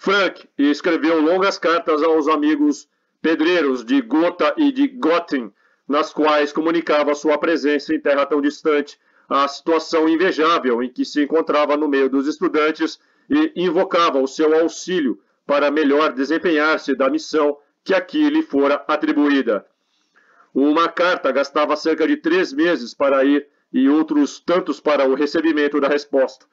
Frank escreveu longas cartas aos amigos pedreiros de Gotha e de Göttingen, nas quais comunicava sua presença em terra tão distante, a situação invejável em que se encontrava no meio dos estudantes e invocava o seu auxílio para melhor desempenhar-se da missão que aqui lhe fora atribuída. Uma carta gastava cerca de 3 meses para ir e outros tantos para o recebimento da resposta.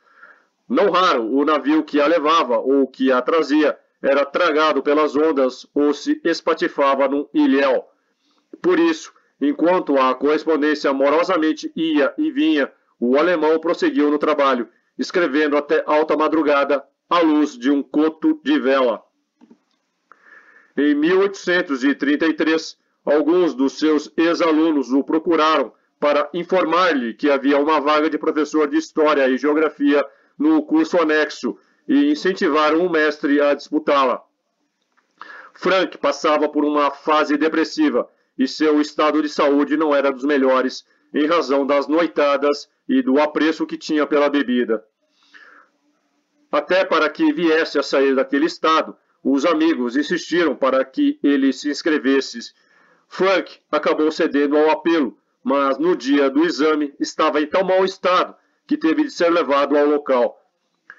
Não raro, o navio que a levava ou que a trazia era tragado pelas ondas ou se espatifava num ilhéu. Por isso, enquanto a correspondência amorosamente ia e vinha, o alemão prosseguiu no trabalho, escrevendo até alta madrugada à luz de um coto de vela. Em 1833, alguns dos seus ex-alunos o procuraram para informar-lhe que havia uma vaga de professor de História e Geografia no curso anexo e incentivaram o mestre a disputá-la. Frank passava por uma fase depressiva e seu estado de saúde não era dos melhores, em razão das noitadas e do apreço que tinha pela bebida. Até para que viesse a sair daquele estado, os amigos insistiram para que ele se inscrevesse. Frank acabou cedendo ao apelo, mas no dia do exame estava em tão mau estado que teve de ser levado ao local.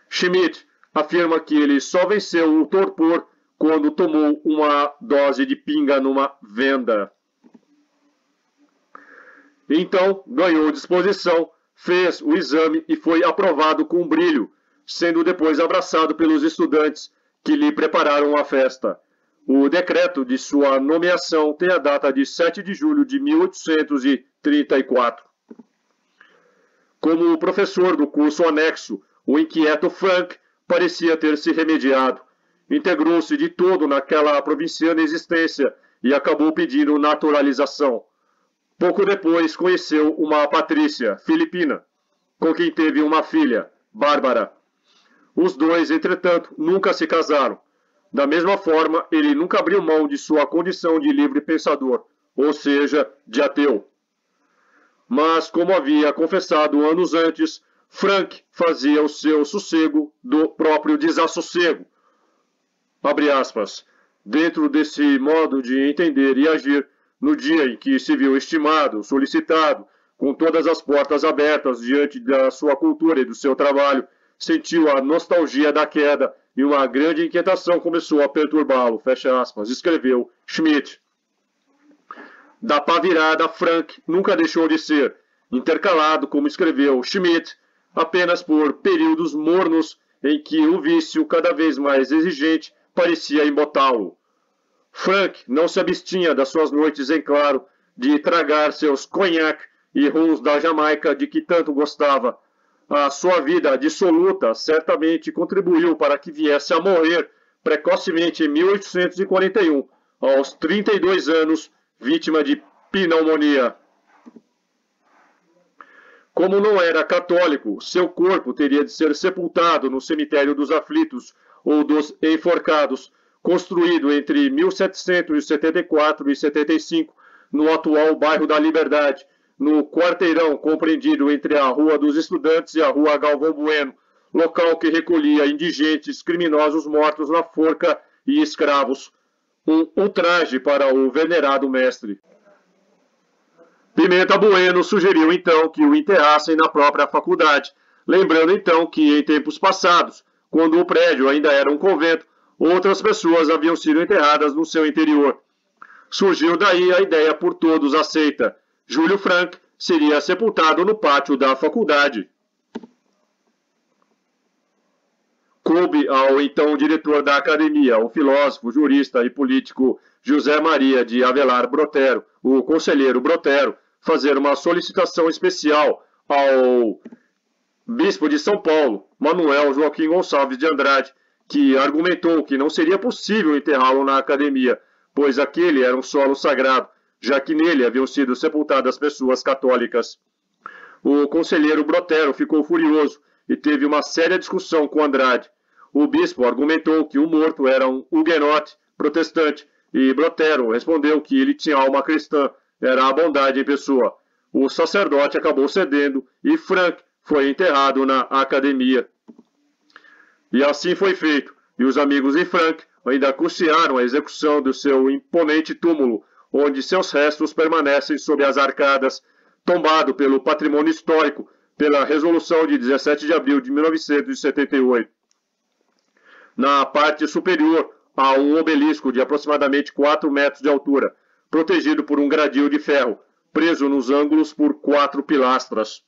Schmidt afirma que ele só venceu o torpor quando tomou uma dose de pinga numa venda. Então, ganhou disposição, fez o exame e foi aprovado com brilho, sendo depois abraçado pelos estudantes que lhe prepararam a festa. O decreto de sua nomeação tem a data de 7 de julho de 1834. Como professor do curso anexo, o inquieto Frank parecia ter se remediado. Integrou-se de todo naquela provinciana existência e acabou pedindo naturalização. Pouco depois conheceu uma patrícia filipina, com quem teve uma filha, Bárbara. Os dois, entretanto, nunca se casaram. Da mesma forma, ele nunca abriu mão de sua condição de livre pensador, ou seja, de ateu. Mas, como havia confessado anos antes, Frank fazia o seu sossego do próprio desassossego. Abre aspas. Dentro desse modo de entender e agir, no dia em que se viu estimado, solicitado, com todas as portas abertas diante da sua cultura e do seu trabalho, sentiu a nostalgia da queda e uma grande inquietação começou a perturbá-lo, fecha aspas, escreveu Schmidt. Da pá virada, Frank nunca deixou de ser, intercalado, como escreveu Schmidt, apenas por períodos mornos em que o vício, cada vez mais exigente, parecia embotá-lo. Frank não se abstinha das suas noites em claro de tragar seus conhaque e rums da Jamaica de que tanto gostava. A sua vida dissoluta certamente contribuiu para que viesse a morrer precocemente em 1841, aos 32 anos, vítima de pneumonia. Como não era católico, seu corpo teria de ser sepultado no cemitério dos aflitos ou dos enforcados, construído entre 1774 e 75, no atual bairro da Liberdade, no quarteirão compreendido entre a Rua dos Estudantes e a Rua Galvão Bueno, local que recolhia indigentes, criminosos mortos na forca e escravos. Um ultraje para o venerado mestre. Pimenta Bueno sugeriu então que o enterrassem na própria faculdade, lembrando então que em tempos passados, quando o prédio ainda era um convento, outras pessoas haviam sido enterradas no seu interior. Surgiu daí a ideia por todos aceita. Júlio Frank seria sepultado no pátio da faculdade. Coube ao então diretor da academia, o filósofo, jurista e político José Maria de Avelar Brotero, o conselheiro Brotero, fazer uma solicitação especial ao bispo de São Paulo, Manuel Joaquim Gonçalves de Andrade, que argumentou que não seria possível enterrá-lo na academia, pois aquele era um solo sagrado, já que nele haviam sido sepultadas pessoas católicas. O conselheiro Brotero ficou furioso e teve uma séria discussão com Andrade. O bispo argumentou que o morto era um huguenote protestante e Brotero respondeu que ele tinha alma cristã, era a bondade em pessoa. O sacerdote acabou cedendo e Frank foi enterrado na academia. E assim foi feito. e os amigos de Frank ainda custearam a execução do seu imponente túmulo, onde seus restos permanecem sob as arcadas, tombado pelo patrimônio histórico pela Resolução de 17 de abril de 1978. Na parte superior, há um obelisco de aproximadamente 4 metros de altura, protegido por um gradil de ferro, preso nos ângulos por 4 pilastras.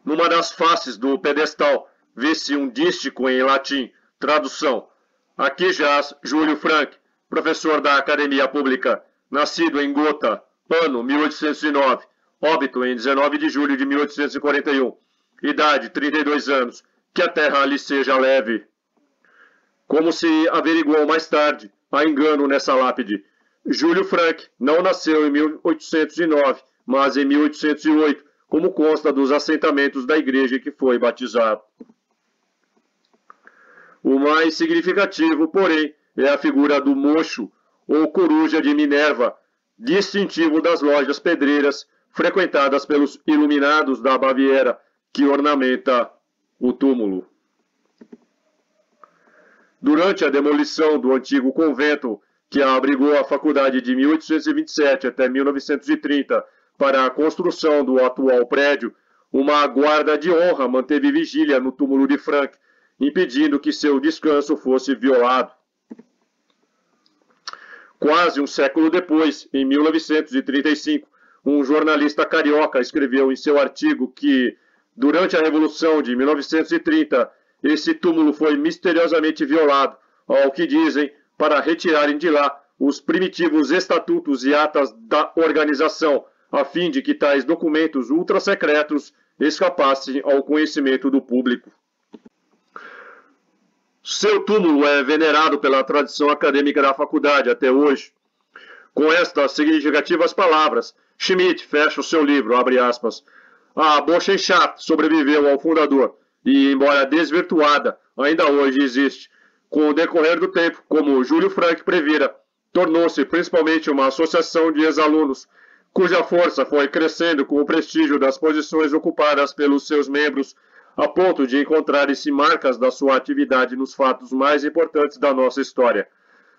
Numa das faces do pedestal, vê-se um dístico em latim, tradução: aqui jaz Júlio Frank, professor da Academia Pública, nascido em Gotha, ano 1809, óbito em 19 de julho de 1841, idade 32 anos, que a terra lhe seja leve. Como se averiguou mais tarde, há engano nessa lápide. Júlio Frank não nasceu em 1809, mas em 1808, como consta dos assentamentos da igreja em que foi batizado. O mais significativo, porém, é a figura do mocho, ou coruja de Minerva, distintivo das lojas pedreiras frequentadas pelos iluminados da Baviera, que ornamenta o túmulo. Durante a demolição do antigo convento, que abrigou a faculdade de 1827 até 1930 para a construção do atual prédio, uma guarda de honra manteve vigília no túmulo de Frank, impedindo que seu descanso fosse violado. Quase um século depois, em 1935, um jornalista carioca escreveu em seu artigo que, durante a Revolução de 1930, esse túmulo foi misteriosamente violado, ao que dizem, para retirarem de lá os primitivos estatutos e atas da organização, a fim de que tais documentos ultrasecretos escapassem ao conhecimento do público. Seu túmulo é venerado pela tradição acadêmica da faculdade até hoje. Com estas significativas palavras, Schmidt fecha o seu livro, abre aspas. A Burschenschaft sobreviveu ao fundador e, embora desvirtuada, ainda hoje existe. Com o decorrer do tempo, como Júlio Frank previra, tornou-se principalmente uma associação de ex-alunos, cuja força foi crescendo com o prestígio das posições ocupadas pelos seus membros, a ponto de encontrarem-se marcas da sua atividade nos fatos mais importantes da nossa história.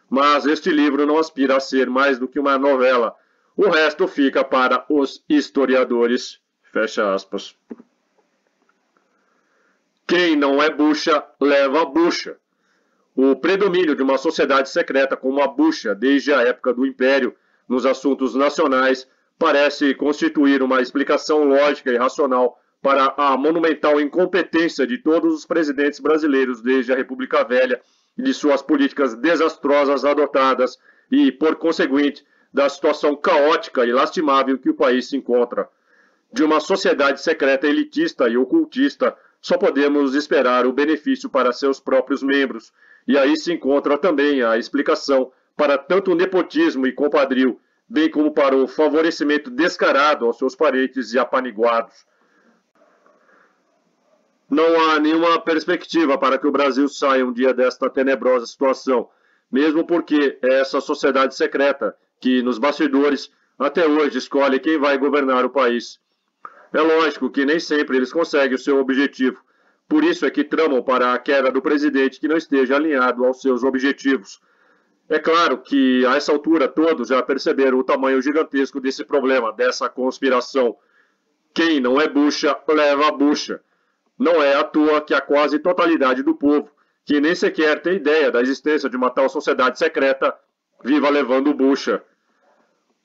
Mas este livro não aspira a ser mais do que uma novela. O resto fica para os historiadores. Fecha aspas. Quem não é bucha, leva bucha. O predomínio de uma sociedade secreta como a bucha, desde a época do Império, nos assuntos nacionais, parece constituir uma explicação lógica e racional para a monumental incompetência de todos os presidentes brasileiros desde a República Velha e de suas políticas desastrosas adotadas e, por conseguinte, da situação caótica e lastimável que o país se encontra. De uma sociedade secreta elitista e ocultista, só podemos esperar o benefício para seus próprios membros, e aí se encontra também a explicação para tanto nepotismo e compadrio, bem como para o favorecimento descarado aos seus parentes e apaniguados. Não há nenhuma perspectiva para que o Brasil saia um dia desta tenebrosa situação, mesmo porque é essa sociedade secreta que, nos bastidores, até hoje escolhe quem vai governar o país. É lógico que nem sempre eles conseguem o seu objetivo, por isso é que tramam para a queda do presidente que não esteja alinhado aos seus objetivos. É claro que, a essa altura, todos já perceberam o tamanho gigantesco desse problema, dessa conspiração. Quem não é bucha, leva a bucha. Não é à toa que a quase totalidade do povo, que nem sequer tem ideia da existência de uma tal sociedade secreta, viva levando bucha.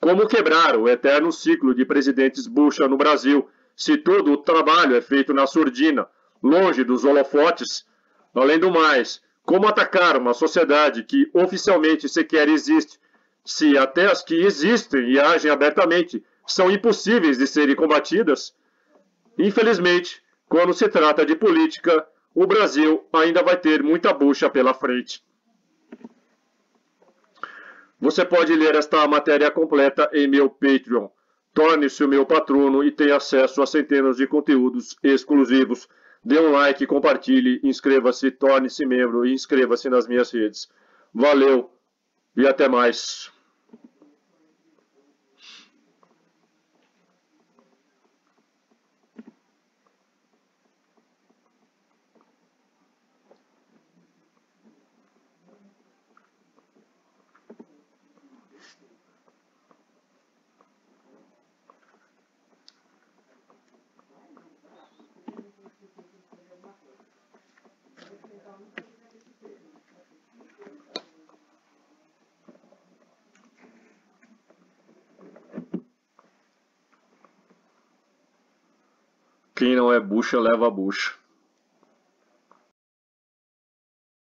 Como quebrar o eterno ciclo de presidentes bucha no Brasil, se todo o trabalho é feito na surdina, longe dos holofotes? Além do mais, como atacar uma sociedade que oficialmente sequer existe, se até as que existem e agem abertamente são impossíveis de serem combatidas? Infelizmente, quando se trata de política, o Brasil ainda vai ter muita bucha pela frente. Você pode ler esta matéria completa em meu Patreon. Torne-se o meu patrono e tenha acesso a centenas de conteúdos exclusivos. Dê um like, compartilhe, inscreva-se, torne-se membro e inscreva-se nas minhas redes. Valeu e até mais. Quem não é bucha, leva bucha.